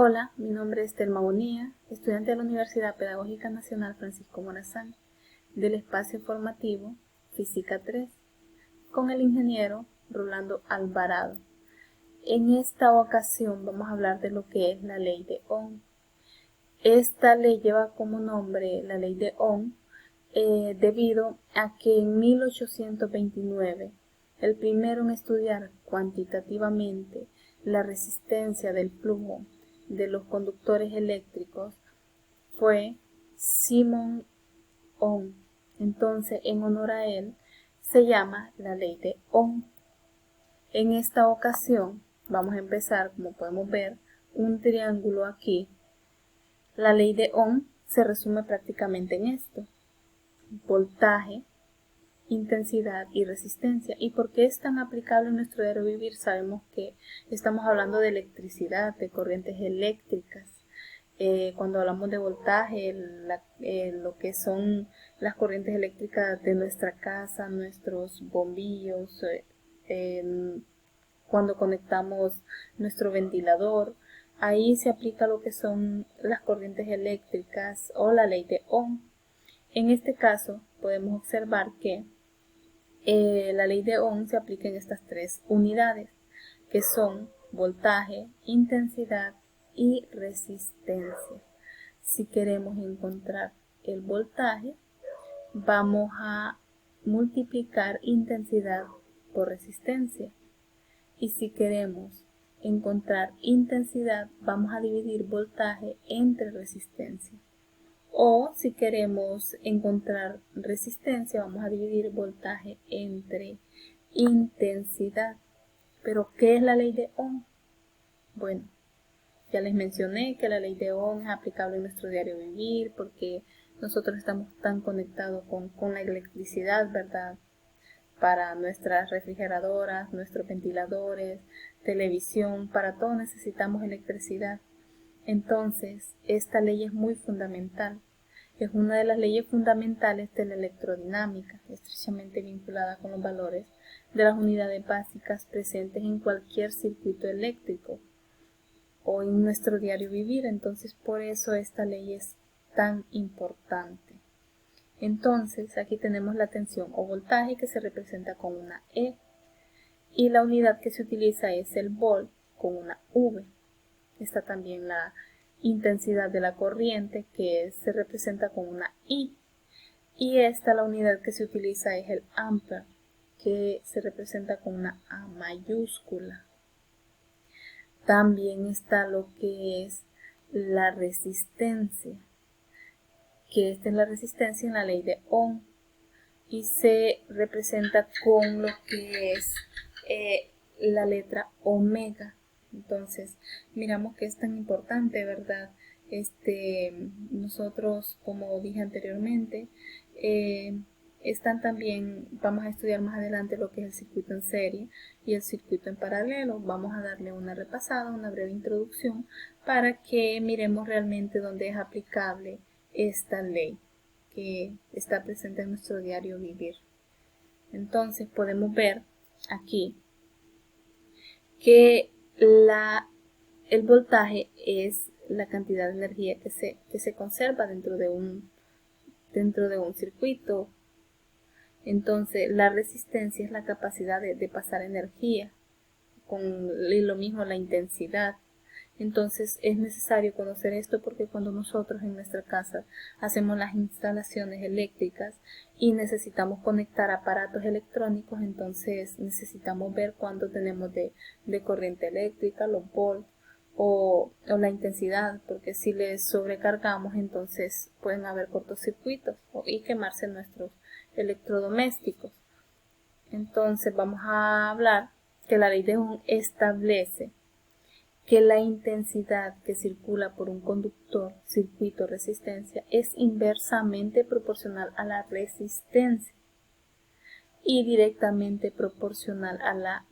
Hola, mi nombre es Telma Bonilla, estudiante de la Universidad Pedagógica Nacional Francisco Morazán, del espacio formativo Física 3, con el ingeniero Rolando Alvarado. En esta ocasión vamos a hablar de lo que es la ley de Ohm. Esta ley lleva como nombre la ley de Ohm debido a que en 1829 el primero en estudiar cuantitativamente la resistencia del flujo de los conductores eléctricos fue Simon Ohm. Entonces, en honor a él, se llama la ley de Ohm. En esta ocasión, vamos a empezar, como podemos ver, un triángulo aquí. La ley de Ohm se resume prácticamente en esto: voltaje, intensidad y resistencia. ¿Y por qué es tan aplicable en nuestro diario vivir? Sabemos que estamos hablando de electricidad, de corrientes eléctricas. Cuando hablamos de voltaje, lo que son las corrientes eléctricas de nuestra casa, nuestros bombillos, cuando conectamos nuestro ventilador, ahí se aplica lo que son las corrientes eléctricas o la ley de Ohm. En este caso podemos observar que la ley de Ohm se aplica en estas tres unidades, que son voltaje, intensidad y resistencia. Si queremos encontrar el voltaje, vamos a multiplicar intensidad por resistencia. Y si queremos encontrar intensidad, vamos a dividir voltaje entre resistencia. O si queremos encontrar resistencia, vamos a dividir voltaje entre intensidad. ¿Pero qué es la ley de Ohm? Bueno, ya les mencioné que la ley de Ohm es aplicable en nuestro diario vivir porque nosotros estamos tan conectados con la electricidad, ¿verdad? Para nuestras refrigeradoras, nuestros ventiladores, televisión, para todo necesitamos electricidad. Entonces, esta ley es muy fundamental. Es una de las leyes fundamentales de la electrodinámica, estrechamente vinculada con los valores de las unidades básicas presentes en cualquier circuito eléctrico o en nuestro diario vivir. Entonces, por eso esta ley es tan importante. Entonces, aquí tenemos la tensión o voltaje que se representa con una E y la unidad que se utiliza es el volt con una V. Está también la intensidad de la corriente que se representa con una I. Y esta, la unidad que se utiliza es el ampere, que se representa con una A mayúscula. También está lo que es la resistencia, que esta es la resistencia en la ley de Ohm y se representa con lo que es la letra omega. Entonces, miramos que es tan importante, ¿verdad? Nosotros, como dije anteriormente, están también, vamos a estudiar más adelante lo que es el circuito en serie y el circuito en paralelo. Vamos a darle una repasada, una breve introducción para que miremos realmente dónde es aplicable esta ley que está presente en nuestro diario vivir. Entonces podemos ver aquí que el voltaje es la cantidad de energía que se conserva dentro de un circuito. Entonces la resistencia es la capacidad de pasar energía, y lo mismo la intensidad. Entonces es necesario conocer esto porque cuando nosotros en nuestra casa hacemos las instalaciones eléctricas y necesitamos conectar aparatos electrónicos, entonces necesitamos ver cuánto tenemos de corriente eléctrica, los volts o la intensidad, porque si les sobrecargamos entonces pueden haber cortocircuitos y quemarse nuestros electrodomésticos. Entonces vamos a hablar que la ley de Ohm establece que la intensidad que circula por un conductor, circuito, resistencia, es inversamente proporcional a la resistencia y directamente proporcional a la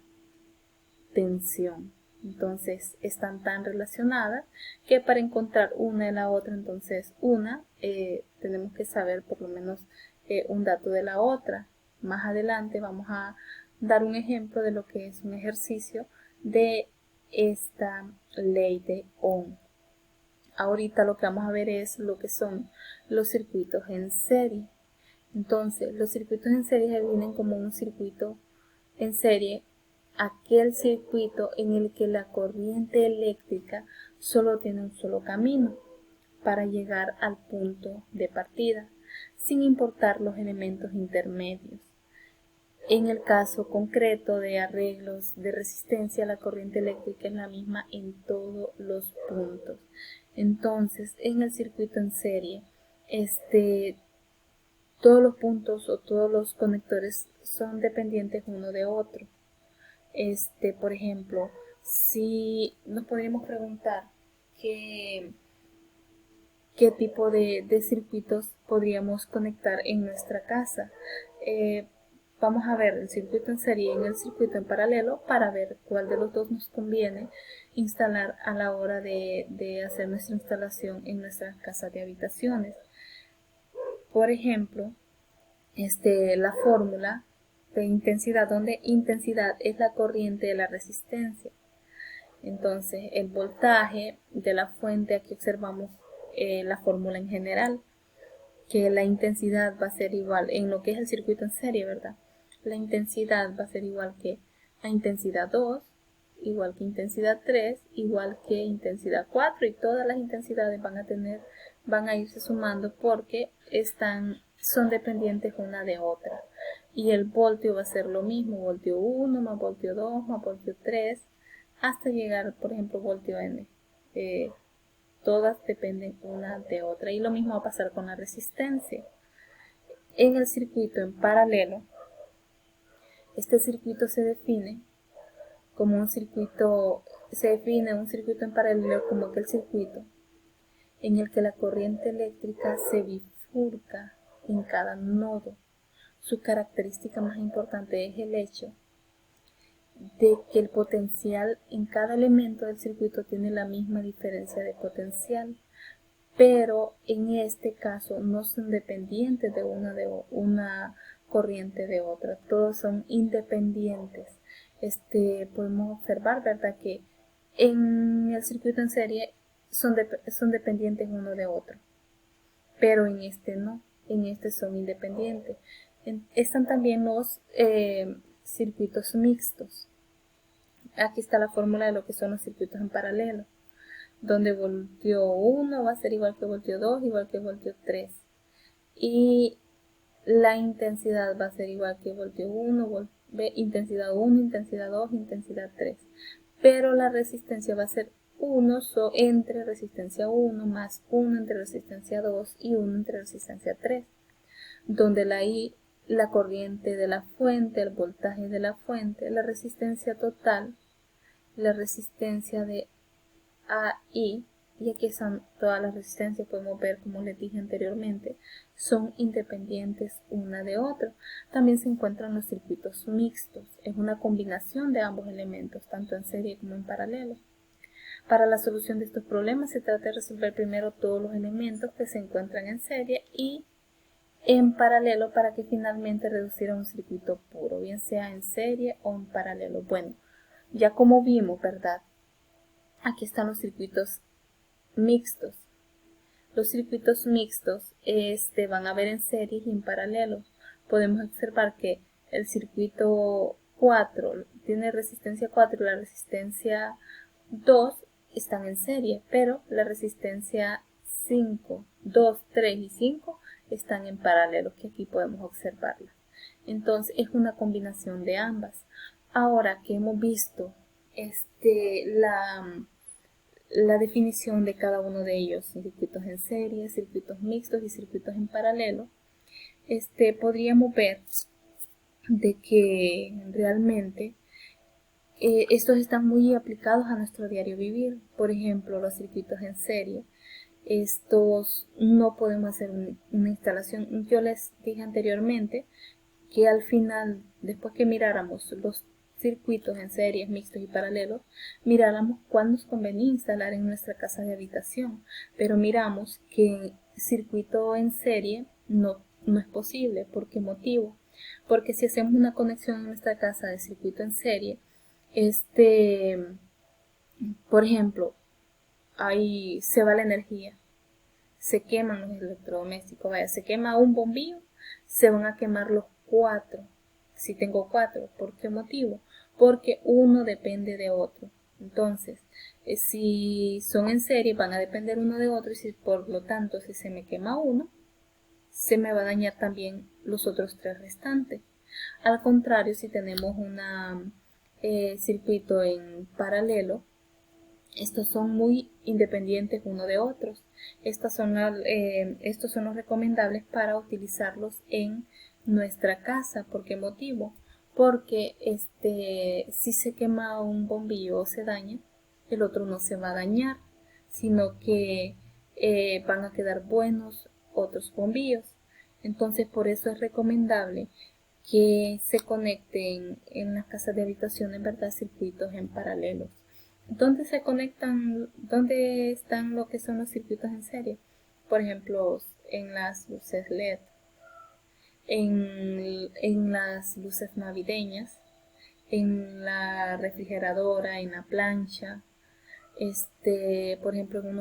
tensión. Entonces, están tan relacionadas que para encontrar una de la otra, entonces tenemos que saber por lo menos un dato de la otra. Más adelante vamos a dar un ejemplo de lo que es un ejercicio de esta ley de Ohm. ahorita lo que vamos a ver es lo que son los circuitos en serie. Entonces, los circuitos en serie se definen como un circuito en serie, aquel circuito en el que la corriente eléctrica solo tiene un solo camino para llegar al punto de partida, sin importar los elementos intermedios. En el caso concreto de arreglos de resistencia, la corriente eléctrica es la misma en todos los puntos. Entonces, en el circuito en serie, todos los puntos o todos los conectores son dependientes uno de otro. Por ejemplo, si nos podríamos preguntar qué tipo de circuitos podríamos conectar en nuestra casa. Vamos a ver el circuito en serie y el circuito en paralelo para ver cuál de los dos nos conviene instalar a la hora de hacer nuestra instalación en nuestras casas de habitaciones. Por ejemplo, la fórmula de intensidad, donde intensidad es la corriente de la resistencia. Entonces, el voltaje de la fuente, aquí observamos la fórmula en general, que la intensidad va a ser igual, en lo que es el circuito en serie, ¿verdad? La intensidad va a ser igual que a intensidad 2, igual que intensidad 3, igual que intensidad 4, y todas las intensidades van a irse sumando porque son dependientes una de otra. Y el voltio va a ser lo mismo, voltio 1 más voltio 2 más voltio 3, hasta llegar, por ejemplo, voltio n. Todas dependen una de otra, y lo mismo va a pasar con la resistencia. En el circuito en paralelo, este circuito se define un circuito en paralelo como aquel circuito en el que la corriente eléctrica se bifurca en cada nodo. Su característica más importante es el hecho de que el potencial en cada elemento del circuito tiene la misma diferencia de potencial, pero en este caso no son dependientes de una corriente de otra, todos son independientes. Podemos observar, ¿verdad?, que en el circuito en serie son dependientes uno de otro, pero en este no, en este son independientes. Están también los circuitos mixtos. Aquí está la fórmula de lo que son los circuitos en paralelo, donde voltio 1 va a ser igual que voltio 2, igual que voltio 3. Y la intensidad va a ser igual que voltio 1, intensidad 1, intensidad 2, intensidad 3. Pero la resistencia va a ser 1 entre resistencia 1 más 1 entre resistencia 2 y 1 entre resistencia 3. Donde la corriente de la fuente, el voltaje de la fuente, la resistencia total, la resistencia de AI, y aquí están todas las resistencias, podemos ver, como les dije anteriormente, son independientes una de otra. También se encuentran los circuitos mixtos, es una combinación de ambos elementos, tanto en serie como en paralelo. Para la solución de estos problemas se trata de resolver primero todos los elementos que se encuentran en serie y en paralelo para que finalmente reducir a un circuito puro, bien sea en serie o en paralelo. Bueno, ya como vimos, ¿verdad? Aquí están los circuitos mixtos. Los circuitos mixtos van a ver en serie y en paralelo. Podemos observar que el circuito 4 tiene resistencia 4 y la resistencia 2 están en serie, pero la resistencia 5, 2, 3 y 5 están en paralelo, que aquí podemos observarla. Entonces es una combinación de ambas. Ahora que hemos visto la definición de cada uno de ellos, circuitos en serie, circuitos mixtos y circuitos en paralelo, podríamos ver de que realmente estos están muy aplicados a nuestro diario vivir. Por ejemplo, los circuitos en serie, estos no podemos hacer una instalación. Yo les dije anteriormente que al final, después que miráramos los circuitos en series, mixtos y paralelos, miráramos cuál nos convenía instalar en nuestra casa de habitación, pero miramos que circuito en serie no es posible. ¿Por qué motivo? Porque si hacemos una conexión en nuestra casa de circuito en serie, por ejemplo, ahí se va la energía, se queman los electrodomésticos. Vaya, se quema un bombillo, se van a quemar los 4. Si tengo 4, ¿por qué motivo? Porque uno depende de otro. Entonces, si son en serie, van a depender uno de otro, y si, por lo tanto, si se me quema uno, se me va a dañar también los otros 3 restantes. Al contrario, si tenemos un circuito en paralelo, estos son muy independientes uno de otros. Estos son los recomendables para utilizarlos en nuestra casa. ¿Por qué motivo? Porque si se quema un bombillo o se daña, el otro no se va a dañar, sino que van a quedar buenos otros bombillos. Entonces, por eso es recomendable que se conecten en las casas de habitación, en verdad, circuitos en paralelos. ¿Dónde se conectan? ¿Dónde están lo que son los circuitos en serie? Por ejemplo, en las luces LED, en las luces navideñas, en la refrigeradora, en la plancha, por ejemplo, en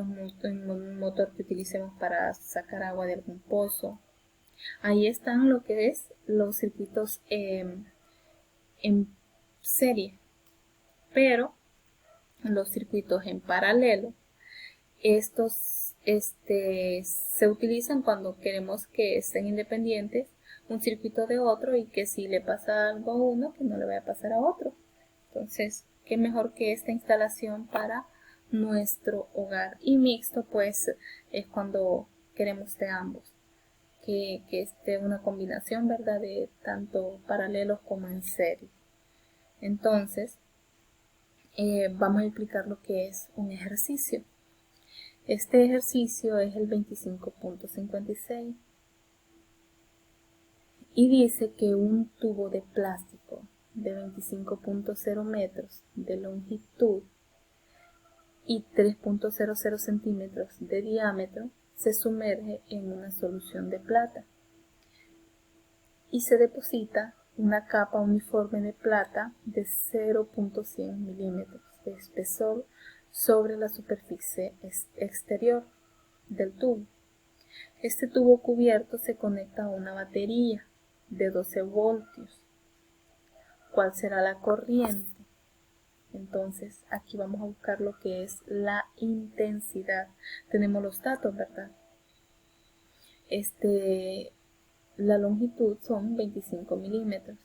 un motor que utilicemos para sacar agua de algún pozo. Ahí están lo que es los circuitos en serie, pero los circuitos en paralelo, estos se utilizan cuando queremos que estén independientes un circuito de otro, y que si le pasa algo a uno, que no le vaya a pasar a otro. Entonces, qué mejor que esta instalación para nuestro hogar. Y mixto, pues, es cuando queremos de ambos, que esté una combinación, ¿verdad?, de tanto paralelos como en serie. Entonces, vamos a explicar lo que es un ejercicio. Este ejercicio es el 25.56 y dice que un tubo de plástico de 25.0 metros de longitud y 3.00 centímetros de diámetro se sumerge en una solución de plata y se deposita una capa uniforme de plata de 0.100 milímetros de espesor sobre la superficie exterior del tubo. Este tubo cubierto se conecta a una batería de 12 voltios. ¿Cuál será la corriente? Entonces, aquí vamos a buscar lo que es la intensidad. Tenemos los datos, ¿verdad? La longitud son 25 milímetros.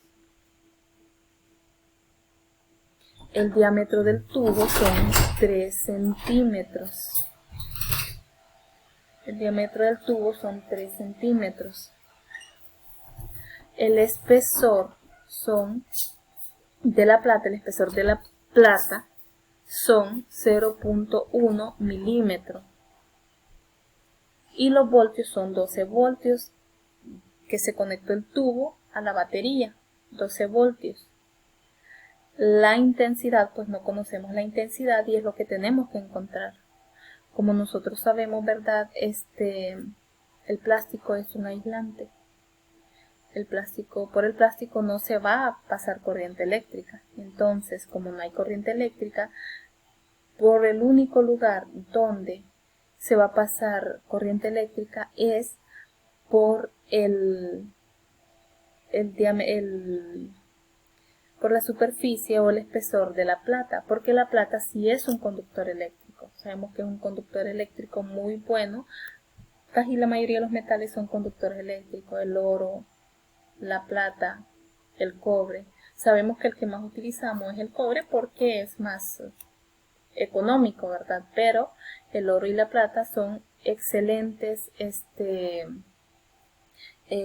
El diámetro del tubo son 3 centímetros. El diámetro del tubo son 3 centímetros. El espesor de la plata, son 0.1 milímetros. Y los voltios son 12 voltios que se conectó el tubo a la batería. 12 voltios. La intensidad, pues no conocemos la intensidad y es lo que tenemos que encontrar. Como nosotros sabemos, ¿verdad? El plástico es un aislante. Por el plástico no se va a pasar corriente eléctrica. Entonces, como no hay corriente eléctrica, por el único lugar donde se va a pasar corriente eléctrica es por por la superficie o el espesor de la plata, porque la plata sí es un conductor eléctrico. Sabemos que es un conductor eléctrico muy bueno. Casi la mayoría de los metales son conductores eléctricos: el oro, la plata, el cobre. Sabemos que el que más utilizamos es el cobre porque es más económico, ¿verdad? Pero el oro y la plata son excelentes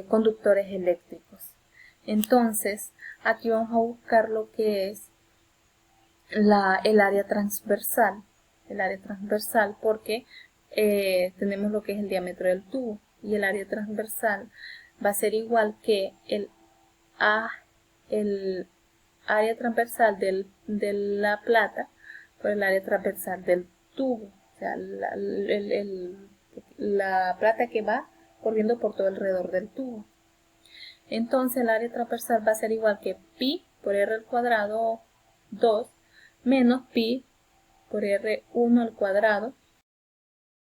conductores eléctricos. Entonces, aquí vamos a buscar lo que es el área transversal. El área transversal porque tenemos lo que es el diámetro del tubo, y el área transversal va a ser igual que el área transversal de la plata por el área transversal del tubo. O sea, la plata que va corriendo por todo alrededor del tubo. Entonces el área transversal va a ser igual que pi por r al cuadrado 2 menos pi por r1 al cuadrado